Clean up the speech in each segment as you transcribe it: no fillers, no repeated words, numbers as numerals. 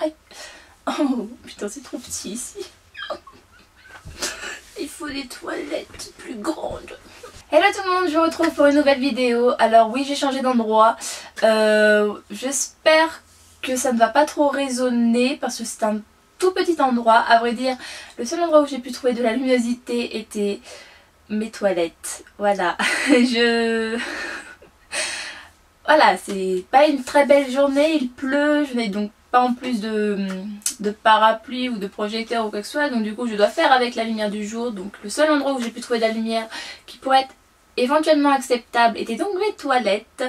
Aïe. Oh putain, c'est trop petit ici. Il faut des toilettes plus grandes. Hello tout le monde, je vous retrouve pour une nouvelle vidéo. Alors oui, j'ai changé d'endroit. J'espère que ça ne va pas trop résonner parce que c'est un tout petit endroit. À vrai dire, le seul endroit où j'ai pu trouver de la luminosité était mes toilettes. Voilà, Voilà, c'est pas une très belle journée, il pleut, je n'ai donc pas en plus de parapluie ou de projecteur ou quoi que ce soit, donc du coup je dois faire avec la lumière du jour. Donc le seul endroit où j'ai pu trouver de la lumière qui pourrait être éventuellement acceptable était donc mes toilettes.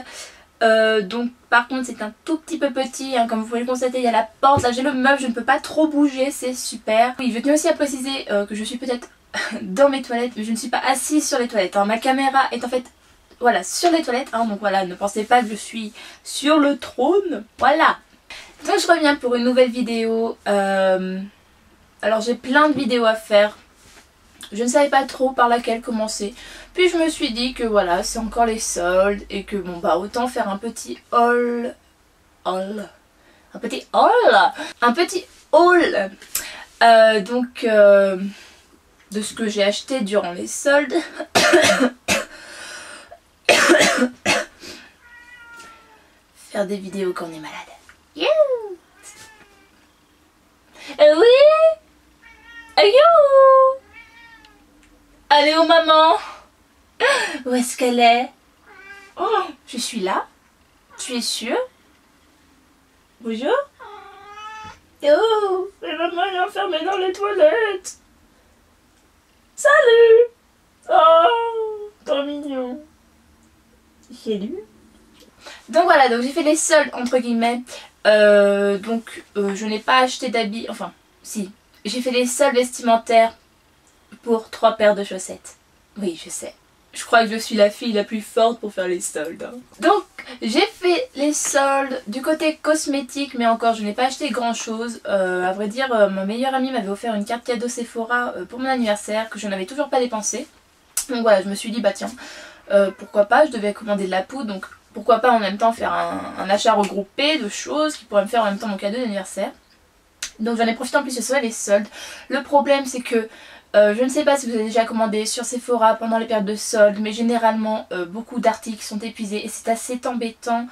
Donc par contre c'est un tout petit peu petit, hein, comme vous pouvez le constater, il y a la porte, là j'ai le meuble, je ne peux pas trop bouger, c'est super. Oui, je tiens aussi à préciser que je suis peut-être dans mes toilettes, mais je ne suis pas assise sur les toilettes, hein. Ma caméra est en fait... Voilà, sur les toilettes, hein, donc voilà, ne pensez pas que je suis sur le trône, voilà. Donc je reviens pour une nouvelle vidéo, alors j'ai plein de vidéos à faire, je ne savais pas trop par laquelle commencer, puis je me suis dit que voilà, c'est encore les soldes, et que bon bah autant faire un petit haul, un petit haul, donc de ce que j'ai acheté durant les soldes. Faire des vidéos quand on est malade. You. Oui. You. Allez où maman? Où est-ce qu'elle est? Oh, je suis là. Tu es sûre? Bonjour. Oh, mais maman est enfermée dans les toilettes. Salut. Oh, trop mignon. Salut. Donc voilà, donc j'ai fait les soldes entre guillemets, je n'ai pas acheté d'habits, enfin si, j'ai fait les soldes vestimentaires pour 3 paires de chaussettes. Oui, je sais, je crois que je suis la fille la plus forte pour faire les soldes, hein. Donc j'ai fait les soldes du côté cosmétique, mais encore je n'ai pas acheté grand chose. À vrai dire, ma meilleure amie m'avait offert une carte cadeau Sephora pour mon anniversaire que je n'avais toujours pas dépensé. Donc voilà, je me suis dit bah tiens, pourquoi pas, je devais commander de la poudre, donc pourquoi pas en même temps faire un achat regroupé de choses qui pourraient me faire en même temps mon cadeau d'anniversaire. Donc j'en ai profité en plus, ce soit les soldes. Le problème c'est que je ne sais pas si vous avez déjà commandé sur Sephora pendant les périodes de soldes, mais généralement beaucoup d'articles sont épuisés et c'est assez embêtant.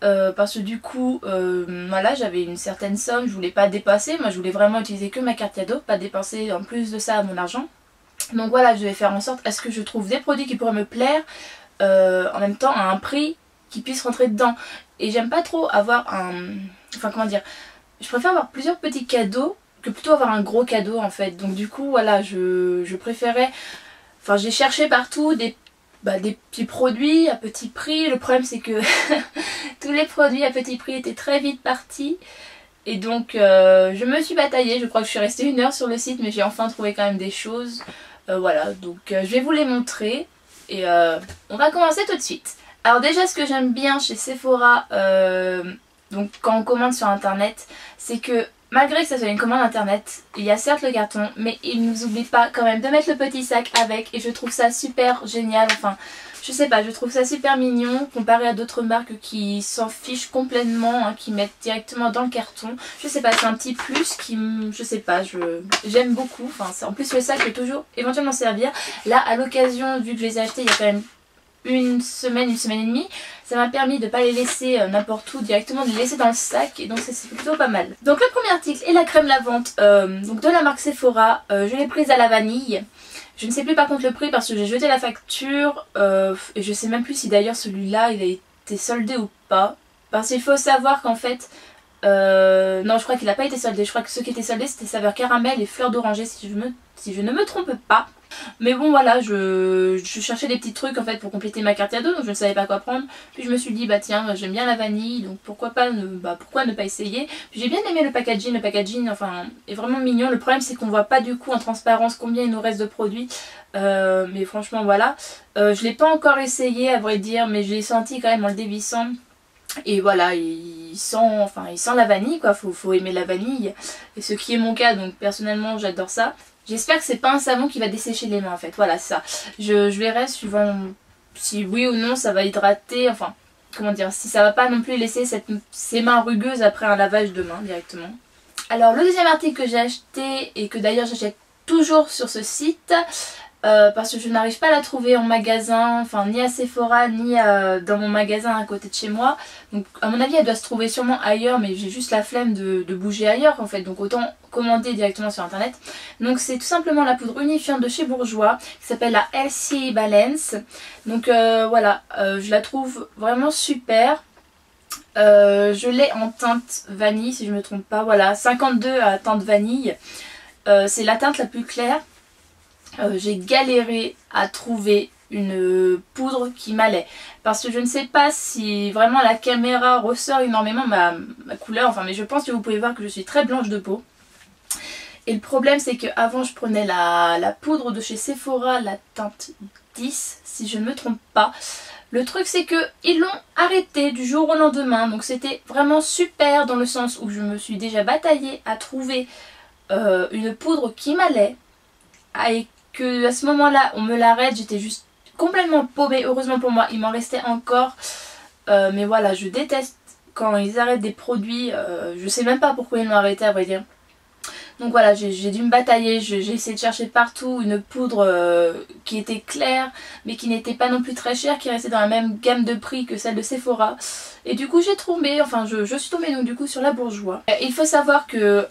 Parce que du coup voilà, j'avais une certaine somme, je voulais pas dépasser, moi je voulais vraiment utiliser que ma carte cadeau, pas dépenser en plus de ça mon argent. Donc voilà, je vais faire en sorte à ce que je trouve des produits qui pourraient me plaire en même temps à un prix qui puisse rentrer dedans. Et j'aime pas trop avoir enfin comment dire, je préfère avoir plusieurs petits cadeaux que plutôt avoir un gros cadeau en fait. Donc du coup voilà, je préférais, enfin j'ai cherché partout des petits produits à petit prix. Le problème c'est que tous les produits à petit prix étaient très vite partis. Et donc je me suis bataillée, je crois que je suis restée 1 heure sur le site, mais j'ai enfin trouvé quand même des choses. Voilà, donc je vais vous les montrer et on va commencer tout de suite. Alors déjà, ce que j'aime bien chez Sephora, donc quand on commande sur internet, c'est que malgré que ça soit une commande internet, il y a certes le carton, mais ils ne nous oublient pas quand même de mettre le petit sac avec, et je trouve ça super génial. Enfin, je sais pas, je trouve ça super mignon comparé à d'autres marques qui s'en fichent complètement, hein, qui mettent directement dans le carton. Je sais pas, c'est un petit plus qui, je sais pas, j'aime beaucoup. Enfin, en plus le sac peut toujours éventuellement servir. Là, à l'occasion, vu que je les ai achetés il y a quand même une semaine et demie, ça m'a permis de ne pas les laisser n'importe où, directement de les laisser dans le sac, et donc c'est plutôt pas mal. Donc le premier article est la crème lavante donc de la marque Sephora, je l'ai prise à la vanille. Je ne sais plus par contre le prix parce que j'ai jeté la facture et je sais même plus si d'ailleurs celui-là il a été soldé ou pas. Parce qu'il faut savoir qu'en fait, non je crois qu'il n'a pas été soldé, je crois que ce qui était soldé c'était saveur caramel et fleur d'oranger si je ne me trompe pas. Mais bon voilà, je cherchais des petits trucs en fait pour compléter ma carte cadeau, donc je ne savais pas quoi prendre. Puis je me suis dit bah tiens, j'aime bien la vanille, donc pourquoi ne pas essayer. Puis j'ai bien aimé le packaging enfin est vraiment mignon. Le problème c'est qu'on voit pas du coup en transparence combien il nous reste de produits, mais franchement voilà. Je l'ai pas encore essayé à vrai dire, mais je l'ai senti quand même en le dévissant. Et voilà, il sent la vanille quoi, faut aimer la vanille. Et ce qui est mon cas, donc personnellement j'adore ça. J'espère que c'est pas un savon qui va dessécher les mains en fait, voilà ça. Je verrai suivant si oui ou non ça va hydrater, enfin comment dire, si ça va pas non plus laisser ces mains rugueuses après un lavage de main directement. Alors le deuxième article que j'ai acheté et que d'ailleurs j'achète toujours sur ce site parce que je n'arrive pas à la trouver en magasin, enfin ni à Sephora ni dans mon magasin à côté de chez moi. Donc à mon avis elle doit se trouver sûrement ailleurs, mais j'ai juste la flemme de bouger ailleurs en fait, donc autant commander directement sur internet. Donc c'est tout simplement la poudre unifiante de chez Bourjois qui s'appelle la LC Balance. Donc voilà, je la trouve vraiment super. Je l'ai en teinte vanille si je me trompe pas, voilà 52 à teinte vanille. C'est la teinte la plus claire. J'ai galéré à trouver une poudre qui m'allait parce que je ne sais pas si vraiment la caméra ressort énormément ma couleur, enfin mais je pense que vous pouvez voir que je suis très blanche de peau. Et le problème c'est que avant je prenais la poudre de chez Sephora, la teinte 10 si je ne me trompe pas. Le truc c'est que ils l'ont arrêté du jour au lendemain, donc c'était vraiment super dans le sens où je me suis déjà bataillée à trouver une poudre qui m'allait, et que à ce moment là on me l'arrête, j'étais juste complètement paumée. Heureusement pour moi il m'en restait encore, mais voilà, je déteste quand ils arrêtent des produits, je sais même pas pourquoi ils l'ont arrêté à vrai dire. Donc voilà, j'ai dû me batailler, j'ai essayé de chercher partout une poudre qui était claire mais qui n'était pas non plus très chère, qui restait dans la même gamme de prix que celle de Sephora. Et du coup j'ai tombé, enfin je suis tombée donc du coup sur la Bourjois. Il faut savoir que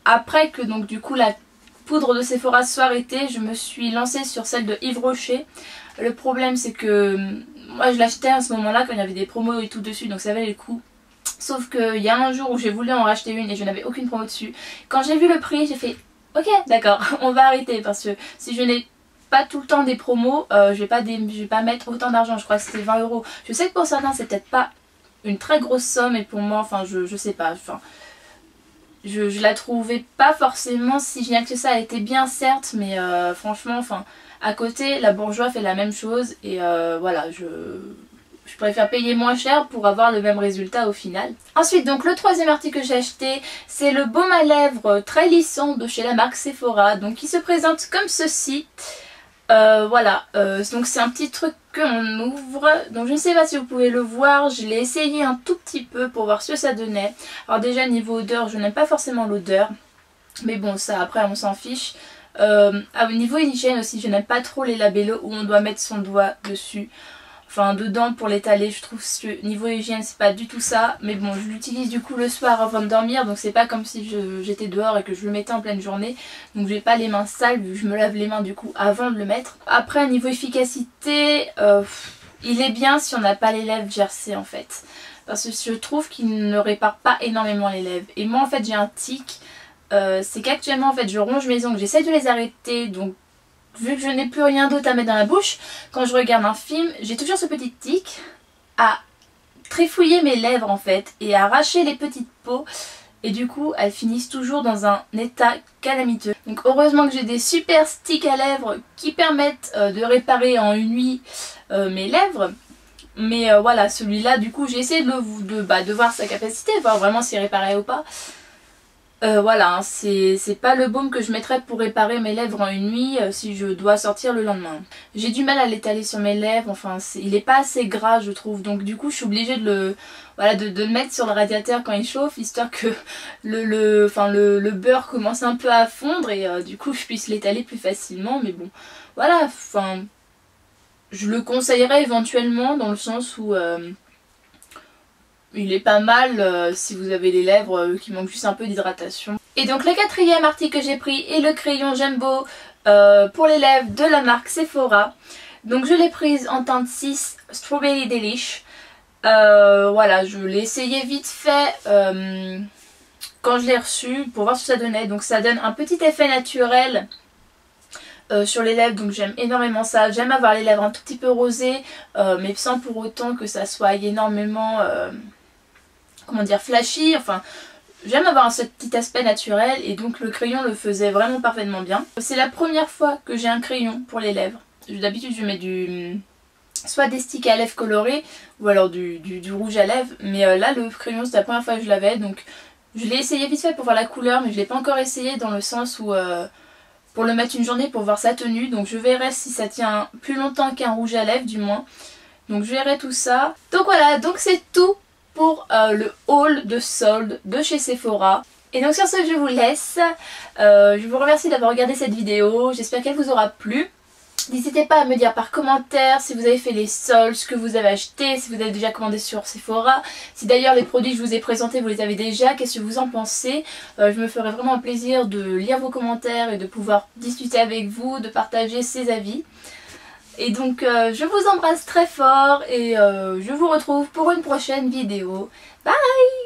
après que donc du coup la poudre de Sephora soit arrêtée, je me suis lancée sur celle de Yves Rocher. Le problème c'est que moi je l'achetais à ce moment là quand il y avait des promos et tout dessus, donc ça valait le coup. Sauf qu'il y a un jour où j'ai voulu en racheter une et je n'avais aucune promo dessus. Quand j'ai vu le prix j'ai fait ok d'accord on va arrêter, parce que si je n'ai pas tout le temps des promos, je vais pas mettre autant d'argent. Je crois que c'était 20 €. Je sais que pour certains c'est peut-être pas une très grosse somme et pour moi enfin je sais pas, enfin je la trouvais pas forcément si géniale que ça. Elle était bien certes, mais franchement enfin à côté la Bourjois fait la même chose et voilà, je préfère payer moins cher pour avoir le même résultat au final. Ensuite donc le troisième article que j'ai acheté, c'est le baume à lèvres très lissant de chez la marque Sephora, donc qui se présente comme ceci. Voilà, donc c'est un petit truc qu'on ouvre, donc je ne sais pas si vous pouvez le voir, je l'ai essayé un tout petit peu pour voir ce que ça donnait. Alors déjà niveau odeur, je n'aime pas forcément l'odeur, mais bon ça après on s'en fiche. Au niveau hygiène aussi, je n'aime pas trop les labellos où on doit mettre son doigt dessus, enfin dedans pour l'étaler. Je trouve que niveau hygiène c'est pas du tout ça, mais bon je l'utilise du coup le soir avant de dormir, donc c'est pas comme si j'étais dehors et que je le mettais en pleine journée, donc j'ai pas les mains sales vu que je me lave les mains du coup avant de le mettre. Après niveau efficacité, il est bien si on n'a pas les lèvres gercées en fait, parce que je trouve qu'il ne répare pas énormément les lèvres. Et moi en fait j'ai un tic, c'est qu'actuellement en fait je ronge mes ongles, j'essaie de les arrêter, donc vu que je n'ai plus rien d'autre à mettre dans la bouche, quand je regarde un film, j'ai toujours ce petit tic à trifouiller mes lèvres en fait et à arracher les petites peaux, et du coup elles finissent toujours dans un état calamiteux. Donc heureusement que j'ai des super sticks à lèvres qui permettent de réparer en une nuit mes lèvres. Mais voilà, celui-là du coup j'ai essayé de voir sa capacité, voir vraiment s'il réparait ou pas. Voilà, hein, c'est pas le baume que je mettrais pour réparer mes lèvres en une nuit si je dois sortir le lendemain. J'ai du mal à l'étaler sur mes lèvres, enfin il est pas assez gras je trouve, donc du coup je suis obligée de le mettre sur le radiateur quand il chauffe, histoire que le beurre commence un peu à fondre et du coup je puisse l'étaler plus facilement. Mais bon voilà, enfin je le conseillerais éventuellement dans le sens où il est pas mal si vous avez les lèvres qui manquent juste un peu d'hydratation. Et donc le quatrième article que j'ai pris est le crayon Jumbo pour les lèvres de la marque Sephora. Donc je l'ai prise en teinte 6 Strawberry Delish. Voilà, je l'ai essayé vite fait quand je l'ai reçu pour voir ce que ça donnait. Donc ça donne un petit effet naturel sur les lèvres, donc j'aime énormément ça. J'aime avoir les lèvres un tout petit peu rosées mais sans pour autant que ça soit énormément comment dire, flashy, enfin j'aime avoir ce petit aspect naturel et donc le crayon le faisait vraiment parfaitement bien. C'est la première fois que j'ai un crayon pour les lèvres. D'habitude je mets soit des sticks à lèvres colorés ou alors du rouge à lèvres, mais là le crayon c'est la première fois que je l'avais, donc je l'ai essayé vite fait pour voir la couleur, mais je l'ai pas encore essayé dans le sens où pour le mettre une journée pour voir sa tenue, donc je verrai si ça tient plus longtemps qu'un rouge à lèvres du moins, donc je verrai tout ça. Donc voilà, donc c'est tout pour le haul de soldes de chez Sephora. Et donc sur ce, je vous laisse. Je vous remercie d'avoir regardé cette vidéo. J'espère qu'elle vous aura plu. N'hésitez pas à me dire par commentaire si vous avez fait les soldes, ce que vous avez acheté, si vous avez déjà commandé sur Sephora. Si d'ailleurs les produits que je vous ai présentés, vous les avez déjà, qu'est-ce que vous en pensez? Je me ferai vraiment un plaisir de lire vos commentaires et de pouvoir discuter avec vous, de partager ces avis. Et donc je vous embrasse très fort et je vous retrouve pour une prochaine vidéo. Bye!